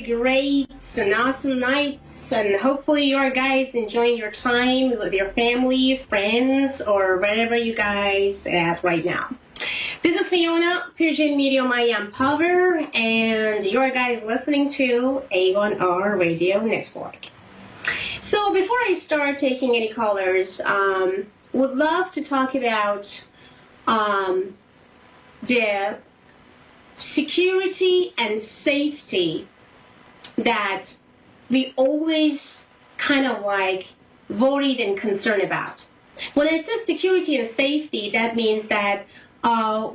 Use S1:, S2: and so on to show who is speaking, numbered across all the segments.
S1: great and awesome night, and hopefully you guys enjoying your time with your family, friends, or wherever you guys at right now. This is Fiona, Persian Medium I Am Power, and you guys listening to A1R Radio Network. So before I start taking any callers, would love to talk about the security and safety that we always kind of like worried and concerned about. When I say security and safety, that means that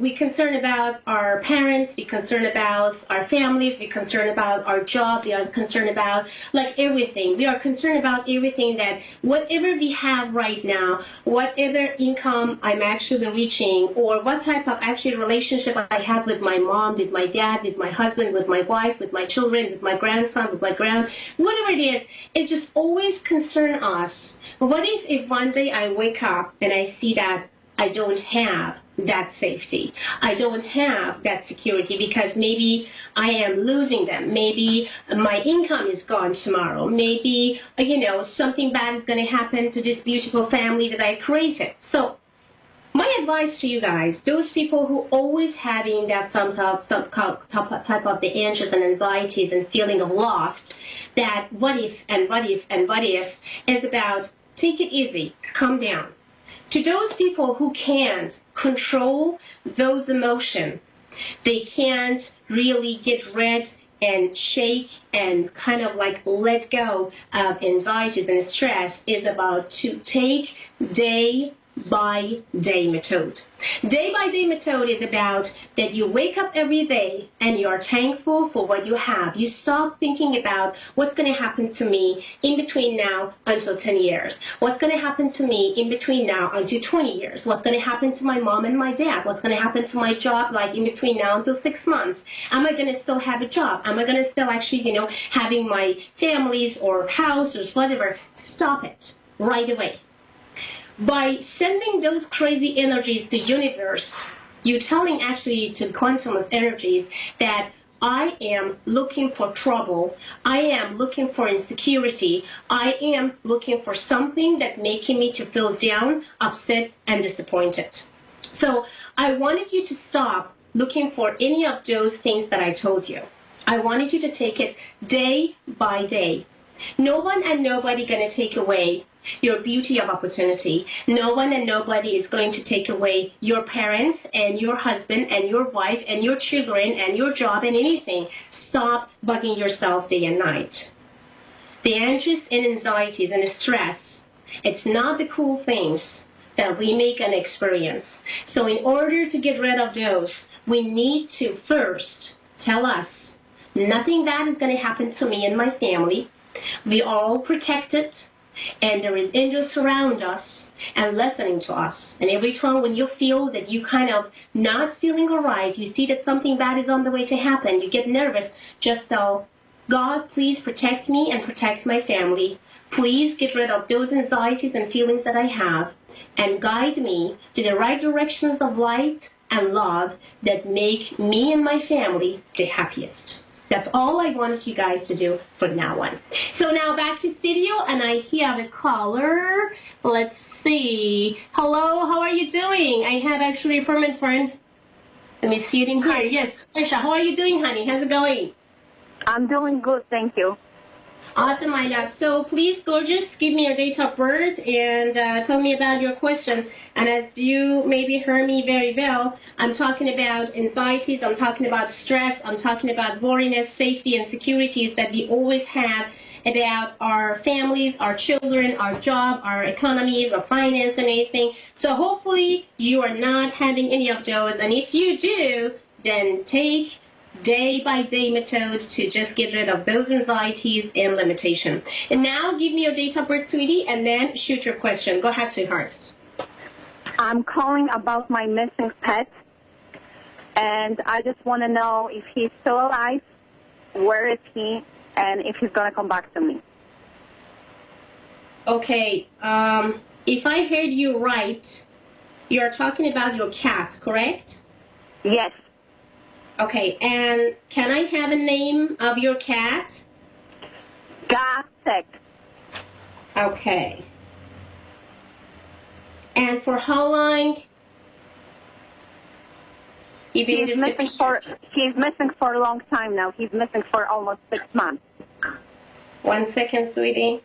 S1: we concern about our parents, we concern about our families, we concern about our job, we are concerned about like everything. We are concerned about everything that whatever we have right now, whatever income I'm actually reaching, or what type of actually relationship I have with my mom, with my dad, with my husband, with my wife, with my children, with my grandson, with my whatever it is, it just always concern us. What if one day I wake up and I see that I don't have that safety, I don't have that security, because maybe I am losing them, maybe my income is gone tomorrow, maybe something bad is going to happen to this beautiful family that I created. So my advice to you guys, those people who always having that some type of the anxious and anxieties and feeling of lost, that what if and what if and what if, is about take it easy, calm down. To those people who can't control those emotions, they can't really get rid and shake and kind of like let go of anxieties and stress, is about to take day by day method. Day by day method is about that you wake up every day and you are thankful for what you have. You stop thinking about what's going to happen to me in between now until 10 years. What's going to happen to me in between now until 20 years. What's going to happen to my mom and my dad. What's going to happen to my job like in between now until 6 months. Am I going to still have a job? Am I going to still actually, having my families or house or whatever? Stop it right away. By sending those crazy energies to universe, you're telling actually to quantum energies that I am looking for trouble, I am looking for insecurity, I am looking for something that making me to feel down, upset, and disappointed. So I wanted you to stop looking for any of those things that I told you. I wanted you to take it day by day. No one and nobody going to take away your beauty of opportunity. No one and nobody is going to take away your parents and your husband and your wife and your children and your job and anything. Stop bugging yourself day and night. The anxious and anxieties and the stress, it's not the cool things that we make an experience. So in order to get rid of those, we need to first tell us, nothing bad is going to happen to me and my family. We are all protected, and there is angels surround us and listening to us. And every time when you feel that you kind of not feeling all right, you see that something bad is on the way to happen, you get nervous, just so, God, please protect me and protect my family. Please get rid of those anxieties and feelings that I have, and guide me to the right directions of light and love that make me and my family the happiest. That's all I wanted you guys to do from now on. So now back to studio, and I have a caller. Let's see. Hello, how are you doing? I have actually a permanent friend. Let me see it in here. Yes, Aisha, how are you doing, honey? How's it going?
S2: I'm doing good, thank you.
S1: Awesome, my love. So please, gorgeous, give me your date of birth and tell me about your question. And as you maybe heard me very well, I'm talking about anxieties, I'm talking about stress, I'm talking about worriness, safety, and securities that we always have about our families, our children, our job, our economy, our finance, and anything. So hopefully you are not having any of those. And if you do, then take day by day methods to just get rid of those anxieties and limitation. And now give me your date of birth, sweetie, and then shoot your question. Go ahead, sweetheart.
S2: I'm calling about my missing pet, and I just want to know if he's still alive, where is he, and if he's going to come back to me.
S1: Okay, if I heard you right, you're talking about your cat, correct?
S2: Yes.
S1: Okay, and can I have a name of your cat?
S2: Gasek.
S1: Okay. And for how long? You've been
S2: He's missing for a long time now. He's missing for almost 6 months.
S1: 1 second, sweetie.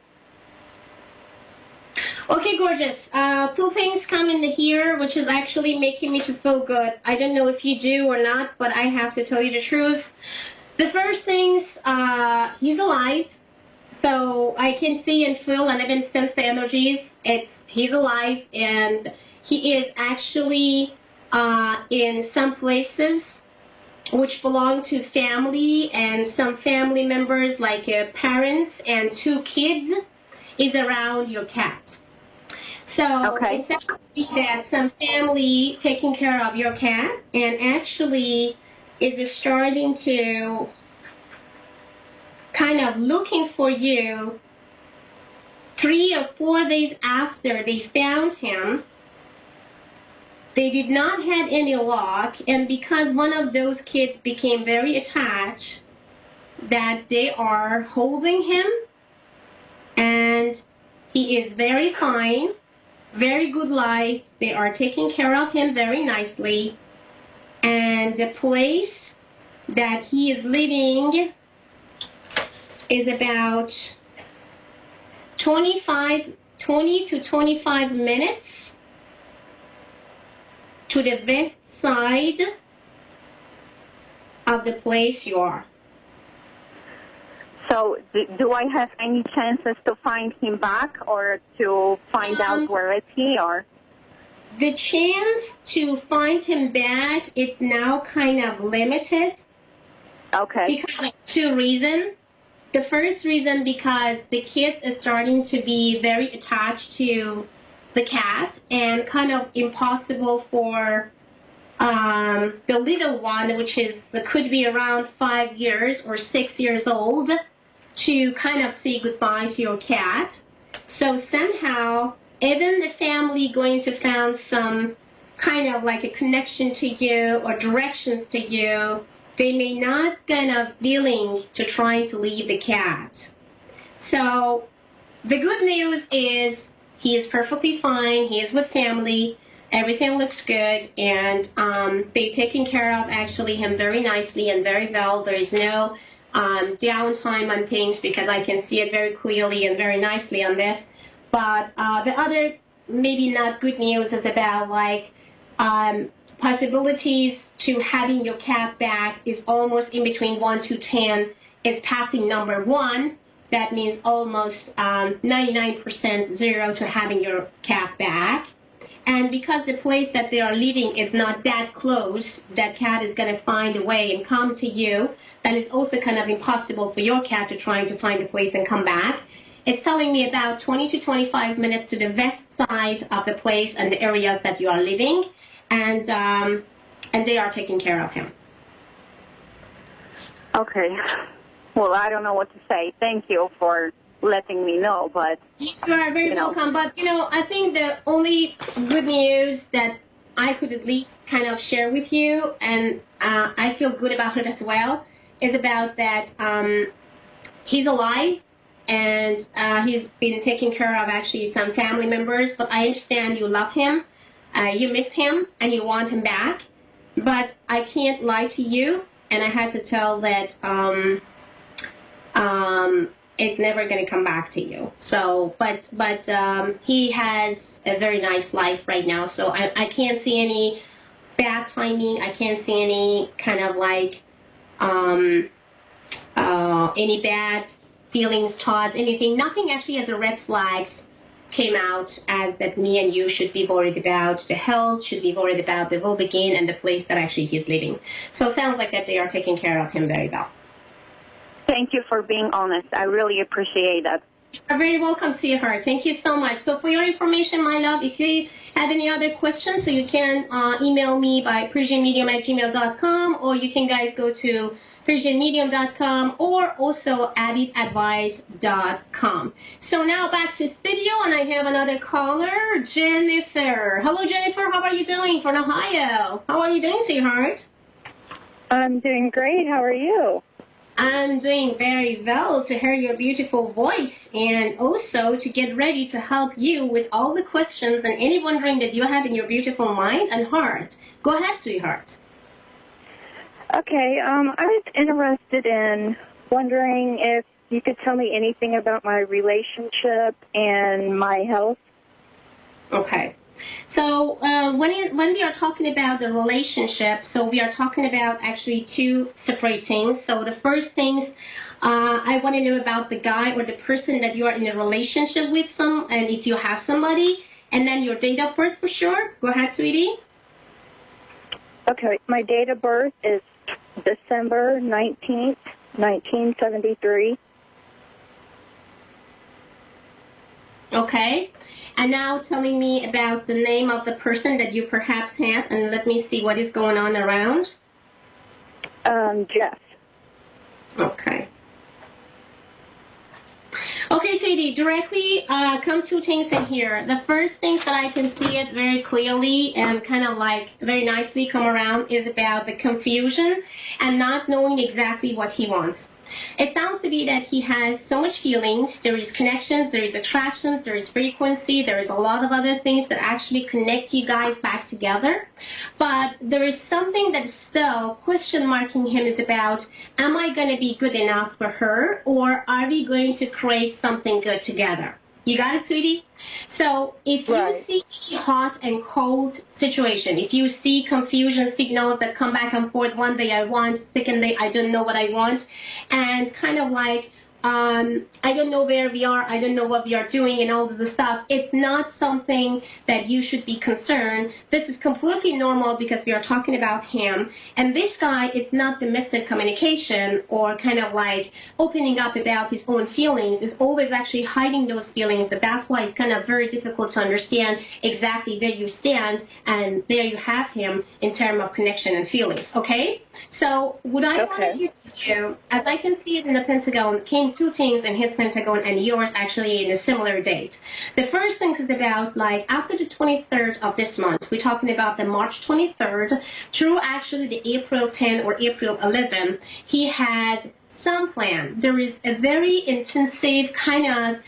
S1: Okay, gorgeous. Two things come in here, which is actually making me to feel good. I don't know if you do or not, but I have to tell you the truth. The first things, he's alive. So I can see and feel and even sense the energies. He's alive, and he is actually in some places which belong to family, and some family members like parents and 2 kids is around your cat. So
S2: Okay.
S1: it's actually that some family taking care of your cat and actually is starting to kind of looking for you 3 or 4 days after they found him. They did not have any luck, and because one of those kids became very attached, that they are holding him, and he is very fine, very good life. They are taking care of him very nicely, and the place that he is living is about 20 to 25 minutes to the west side of the place you are.
S2: So do I have any chances to find him back or to find out where is he? Or
S1: the chance to find him back, it's now kind of limited.
S2: Okay.
S1: Because of 2 reasons. The first reason, because the kids are starting to be very attached to the cat, and kind of impossible for the little one, which could be around 5 years or 6 years old, to kind of say goodbye to your cat. So somehow, even the family going to find some kind of like a connection to you or directions to you, they may not kind of willing to try to leave the cat. So the good news is he is perfectly fine. He is with family. Everything looks good, and they're taking care of actually him very nicely and very well. There is no downtime on things, because I can see it very clearly and very nicely on this. But the other maybe not good news is about like possibilities to having your cat back is almost in between 1 to 10 is passing number 1. That means almost 99% 0 to having your cat back. And because the place that they are living is not that close, that cat is going to find a way and come to you. That is also kind of impossible for your cat to trying to find a place and come back. It's telling me about 20 to 25 minutes to the west side of the place and the areas that you are living, and they are taking care of him.
S2: Okay. Well, I don't know what to say. Thank you for letting me know, but
S1: You are very welcome. But I think the only good news that I could at least kind of share with you, and I feel good about it as well, is about that he's alive, and he's been taking care of actually some family members. But I understand you love him, you miss him, and you want him back. But I can't lie to you, and I had to tell that it's never going to come back to you. So, but he has a very nice life right now. So I can't see any bad timing. I can't see any kind of like any bad feelings, thoughts, anything. Nothing actually as a red flags came out as that me and you should be worried about the health, should be worried about the well-being and the place that actually he's living. So it sounds like that they are taking care of him very well.
S2: Thank you for being honest. I really appreciate that.
S1: You're very welcome, sweetheart. Thank you so much. So for your information, my love, if you have any other questions, so you can email me by persianmedium@gmail.com, or you can guys go to persianmedium.com or also abbyadvice.com. So now back to studio, and I have another caller, Jennifer. Hello, Jennifer. How are you doing from Ohio? How are you doing, sweetheart?
S2: I'm doing great. How are you?
S1: I'm doing very well to hear your beautiful voice and also to get ready to help you with all the questions and any wondering that you have in your beautiful mind and heart. Go ahead, sweetheart.
S2: Okay, I was interested in wondering if you could tell me anything about my relationship and my health.
S1: Okay. So when we are talking about the relationship, so we are talking about actually two separate things. So the first things I want to know about the guy or the person that you are in a relationship with, and if you have somebody, and then your date of birth for sure. Go ahead, sweetie.
S2: Okay, my date of birth is December 19th, 1973.
S1: Okay. And now telling me about the name of the person that you perhaps have, and let me see what is going on around.
S2: Jeff.
S1: Okay. Okay, sweetie, directly come two things in here. The first thing that I can see it very clearly and kind of like very nicely come around is about the confusion and not knowing exactly what he wants. It sounds to be that he has so much feelings. There is connections, there is attractions, there is frequency, there is a lot of other things that actually connect you guys back together. But there is something that is still question marking him is about, am I going to be good enough for her, or are we going to create something good together? You got it, sweetie? So if you see hot and cold situation, if you see confusion signals that come back and forth, one day I want, second day I don't know what I want, and kind of like, I don't know where we are, I don't know what we are doing and all this stuff, it's not something that you should be concerned. This is completely normal because we are talking about him. And this guy, it's not the missing communication or kind of like opening up about his own feelings, is always actually hiding those feelings. That's why it's kind of very difficult to understand exactly where you stand, and there you have him in terms of connection and feelings, okay? So what I wanted you to do, as I can see it in the Pentagon, came two things in his Pentagon and yours actually in a similar date. The first thing is about like after the 23rd of this month, we're talking about the March 23rd through actually the April 10 or April 11, he has some plan. There is a very intensive kind of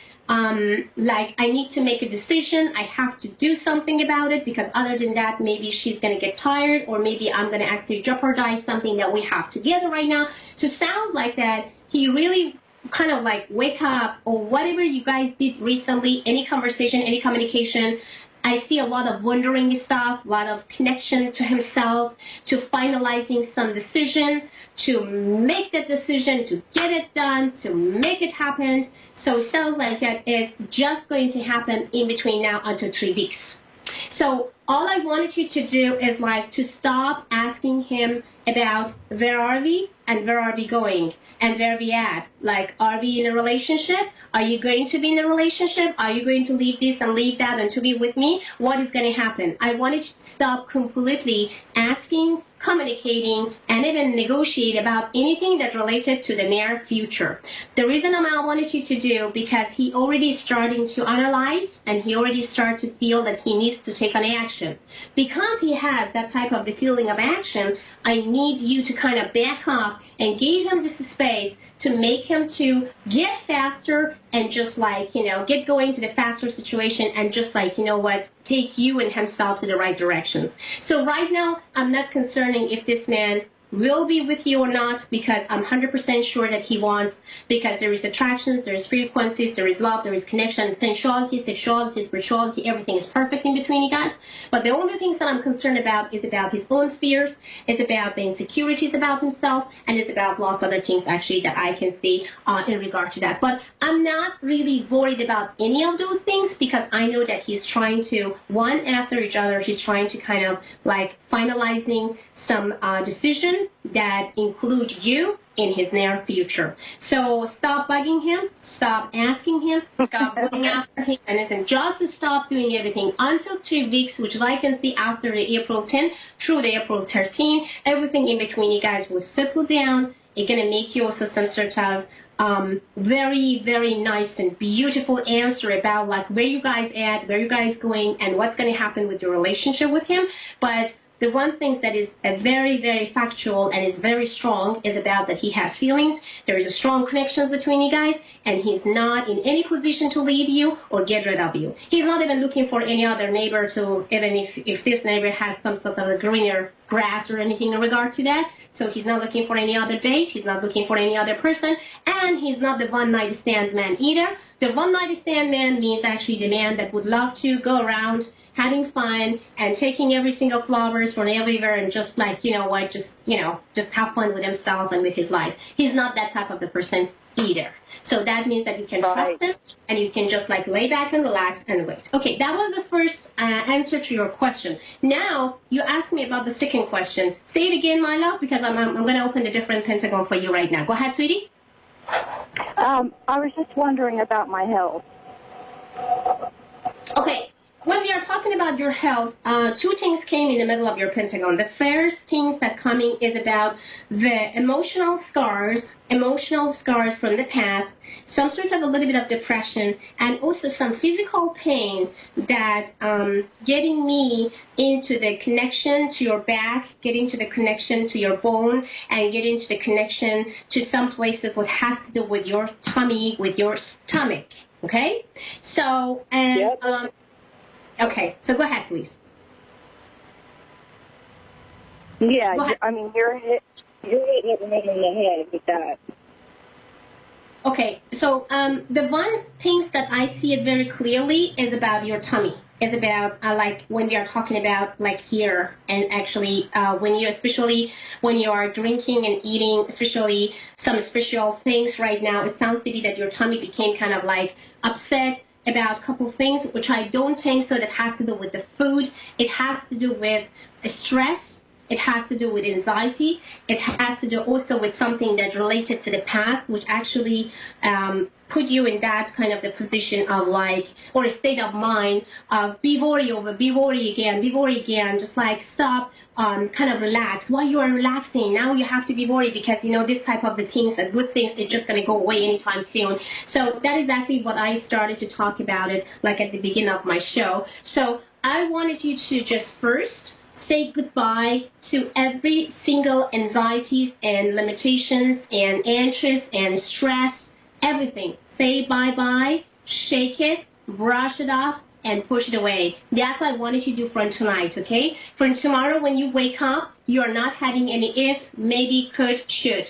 S1: like I need to make a decision, I have to do something about it, because other than that maybe she's going to get tired, or maybe I'm going to actually jeopardize something that we have together right now. So it sounds like that he really kind of like wake up, or whatever you guys did recently, any conversation, any communication, I see a lot of wondering stuff, a lot of connection to himself, to finalizing some decision, to make that decision, to get it done, to make it happen. So it sounds like that is just going to happen in between now until 3 weeks. So all I wanted you to do is like to stop asking him about where are we and where are we going and where we at. Like, are we in a relationship? Are you going to be in a relationship? Are you going to leave this and leave that and to be with me? What is going to happen? I wanted you to stop completely asking, communicating, and even negotiate about anything that related to the near future. The reason I wanted you to do, because he already starting to analyze and he already started to feel that he needs to take an action. Because he has that type of the feeling of action, I need you to kind of back off and give him this space to make him to get faster and just like, you know, get going to the faster situation and just like, you know what, take you and himself to the right directions. So right now, I'm not concerning if this man will be with you or not, because I'm 100% sure that he wants, because there is attractions, there is frequencies, there is love, there is connection, sensuality, sexuality, spirituality, everything is perfect in between you guys. But the only things that I'm concerned about is about his own fears, it's about the insecurities about himself, and it's about lots of other things actually that I can see in regard to that. But I'm not really worried about any of those things, because I know that he's trying to, one after each other, he's trying to kind of like finalizing some decision that include you in his near future. So stop bugging him, stop asking him, stop going after him, and listen, just stop doing everything until 3 weeks, which I can see after the April 10 through the April 13, everything in between you guys will settle down. It's going to make you also some sort of very, very nice and beautiful answer about like where you guys at, where you guys going, and what's going to happen with your relationship with him. But the one thing that is a very, very factual and is very strong is about that he has feelings. There is a strong connection between you guys, and he's not in any position to leave you or get rid of you. He's not even looking for any other neighbor to, even if this neighbor has some sort of a greener grass or anything in regard to that. So he's not looking for any other date. He's not looking for any other person. And he's not the one-night stand man either. The one-night stand man means actually the man that would love to go around having fun and taking every single flowers from everywhere and just like, you know what, just have fun with himself and with his life. He's not that type of the person either. So that means that you can trust him and you can just like lay back and relax and wait. Okay, that was the first answer to your question. Now, you asked me about the second question. Say it again, my love, because I'm going to open a different pentagon for you right now. Go ahead, sweetie.
S2: I was just wondering about my health.
S1: Okay. When we are talking about your health, two things came in the middle of your pentagon. The first things that coming is about the emotional scars from the past, some sort of a little bit of depression, and also some physical pain that getting me into the connection to your back, getting to the connection to your bone, and getting to the connection to some places what has to do with your tummy, with your stomach. Okay? So, and...
S2: Yep.
S1: Okay, so go ahead, please.
S2: Yeah, I mean, you're hitting it right in the head with that.
S1: Okay, so the one things that I see it very clearly is about your tummy. It's about like when we are talking about like here, and actually especially when you are drinking and eating, especially some special things right now, it sounds to be that your tummy became kind of like upset about a couple things, which I don't think so. That has to do with the food. It has to do with stress. It has to do with anxiety. It has to do also with something that's related to the past, which actually put you in that kind of the position of like, or a state of mind of be worry again, just like stop, kind of relax. While you are relaxing, now you have to be worried because, you know, this type of the things and good things, it's just going to go away anytime soon. So that is exactly what I started to talk about it, like at the beginning of my show. So I wanted you to just first say goodbye to every single anxieties and limitations and anxious and stress, everything. Say bye-bye, shake it, brush it off, and push it away. That's what I wanted you to do from tonight, okay? From tomorrow when you wake up, you're not having any if, maybe, could, should.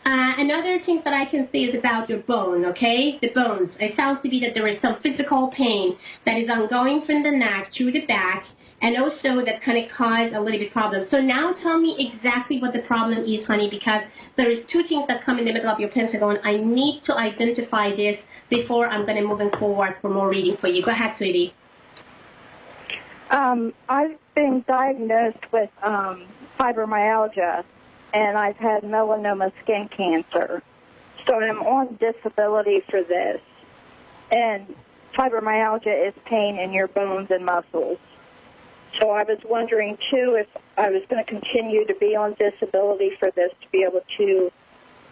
S1: Another thing that I can say is about your bone, okay? The bones. It sounds to be that there is some physical pain that is ongoing from the neck through the back, and also that kind of cause a little bit problem. So now tell me exactly what the problem is, honey, because there is two things that come in the middle of your pentagon. I need to identify this before I'm going to move forward for more reading for you. Go ahead, sweetie.
S2: I've been diagnosed with fibromyalgia, and I've had melanoma skin cancer. So I'm on disability for this. And fibromyalgia is pain in your bones and muscles. So I was wondering, too, if I was going to continue to be on disability for this to be able to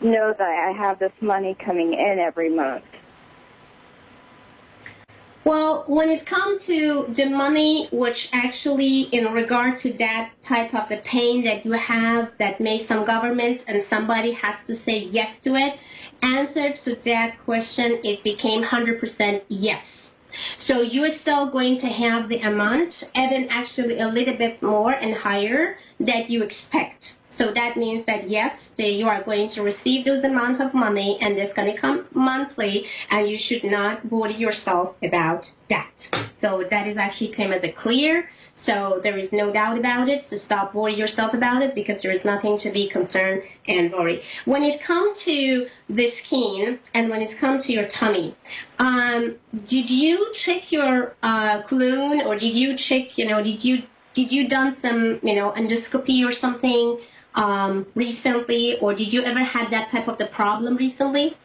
S2: know that I have this money coming in every month.
S1: Well, when it comes to the money, which actually in regard to that type of the pain that you have that made some governments and somebody has to say yes to it, answer to that question, it became 100% yes. So you are still going to have the amount, even actually a little bit more and higher that you expect. So that means that yes, you are going to receive those amounts of money, and it's going to come monthly, and you should not worry yourself about that. So that is actually came as a clear. So there is no doubt about it. So stop worrying yourself about it, because there is nothing to be concerned and worry. When it comes to the skin and when it comes to your tummy, did you check your colon, or did you check, did you done some, endoscopy or something recently, or did you ever had that type of the problem recently?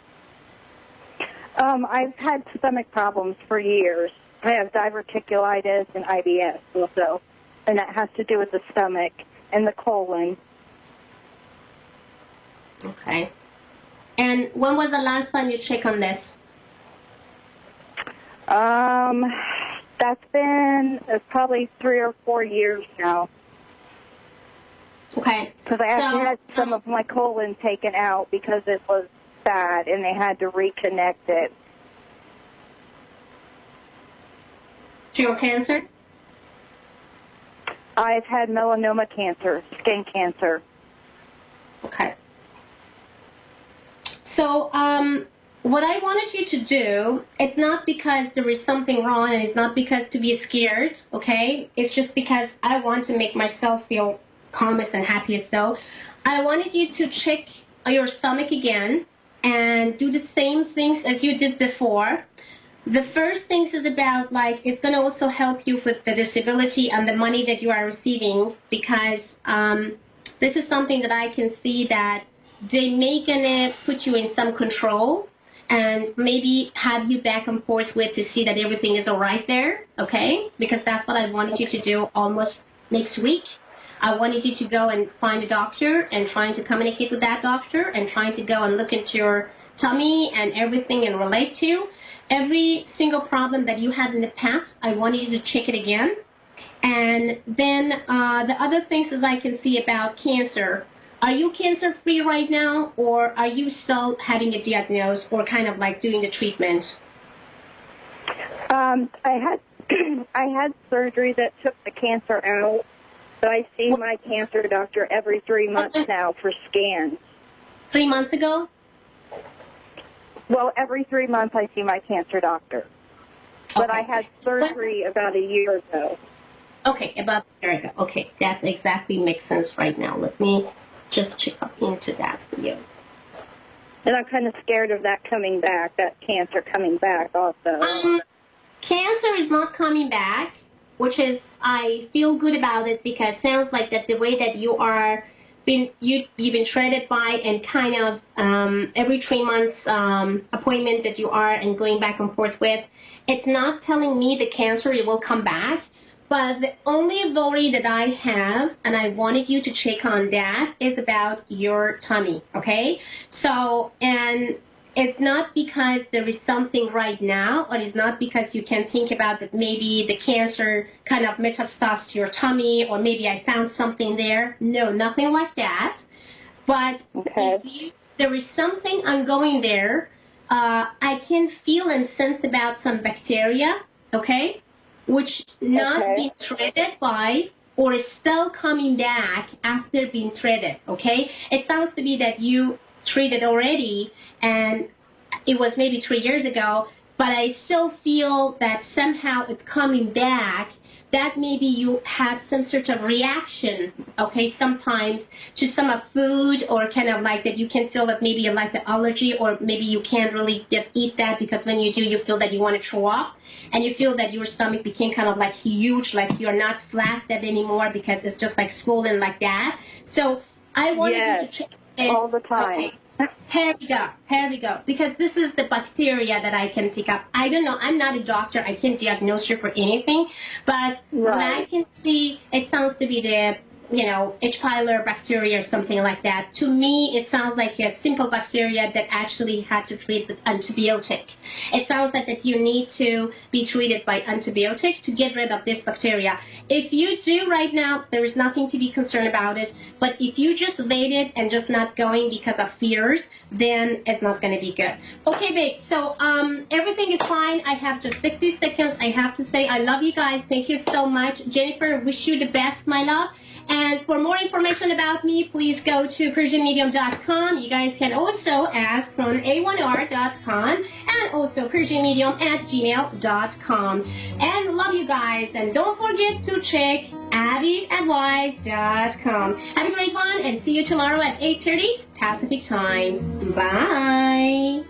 S2: I've had stomach problems for years. I have diverticulitis and IBS also, and that has to do with the stomach and the colon.
S1: Okay. And when was the last time you checked on this?
S2: That's been probably 3 or 4 years now.
S1: Okay.
S2: Because I actually had some of my colon taken out because it was bad, and they had to reconnect it.
S1: Your cancer?
S2: I've had melanoma cancer, skin cancer.
S1: Okay. So, what I wanted you to do, it's not because there is something wrong, and it's not because to be scared, okay? It's just because I want to make myself feel calmest and happiest. So I wanted you to check your stomach again and do the same things as you did before. The first things is about, like, it's going to also help you with the disability and the money that you are receiving, because this is something that I can see that they may gonna put you in some control and maybe have you back and forth with to see that everything is all right there, okay? Because that's what I wanted you to do almost next week. I wanted you to go and find a doctor and trying to communicate with that doctor and trying to go and look into your tummy and everything and relate to. Every single problem that you had in the past, I wanted you to check it again. And then the other things that I can see about cancer. Are you cancer-free right now, or are you still having a diagnosis or kind of like doing the treatment?
S2: I had I had surgery that took the cancer out, but I see my cancer doctor every 3 months now for scans.
S1: 3 months ago?
S2: Well, every 3 months I see my cancer doctor. But I had surgery about a year ago.
S1: Okay, about a year ago. Okay, that's exactly makes sense right now. Let me just check up into that for you.
S2: And I'm kind of scared of that coming back, that cancer coming back also.
S1: Cancer is not coming back, which is, I feel good about it, because sounds like that the way that you are you've been treated by, and kind of every 3 months appointment that you are and going back and forth with, it's not telling me the cancer it will come back. But the only worry that I have, and I wanted you to check on that, is about your tummy, okay? So, and it's not because there is something right now, or it's not because you can think about that maybe the cancer kind of metastasized to your tummy, or maybe I found something there. No, nothing like that. But if there is something ongoing there, I can feel and sense about some bacteria, okay? Which not being treated by, or is still coming back after being treated, okay? It sounds to be that you treated already, and it was maybe 3 years ago, but I still feel that somehow it's coming back, that maybe you have some sort of reaction, okay, sometimes to some of food, or kind of like that you can feel that maybe you like the allergy, or maybe you can't really eat that, because when you do, you feel that you want to throw up, and you feel that your stomach became kind of like huge, like you're not flat that anymore, because it's just like swollen like that. So I wanted you to check this
S2: all the time.
S1: Okay. Here we go. Because this is the bacteria that I can pick up. I don't know. I'm not a doctor. I can't diagnose you for anything. But what I can see, it sounds to be the, H. pylori bacteria or something like that. To me, it sounds like a simple bacteria that actually had to treat with antibiotic. It sounds like that you need to be treated by antibiotic to get rid of this bacteria. If you do right now, there is nothing to be concerned about it. But if you just laid it and just not going because of fears, then it's not going to be good. Okay, babe. So everything is fine. I have just 60 seconds. I have to say I love you guys. Thank you so much. Jennifer, wish you the best, my love. And for more information about me, please go to PersianMedium.com. You guys can also ask from a1r.com and also PersianMedium@gmail.com. And love you guys. And don't forget to check AbbyAdvice.com. Have a great one, and see you tomorrow at 8:30 Pacific Time. Bye.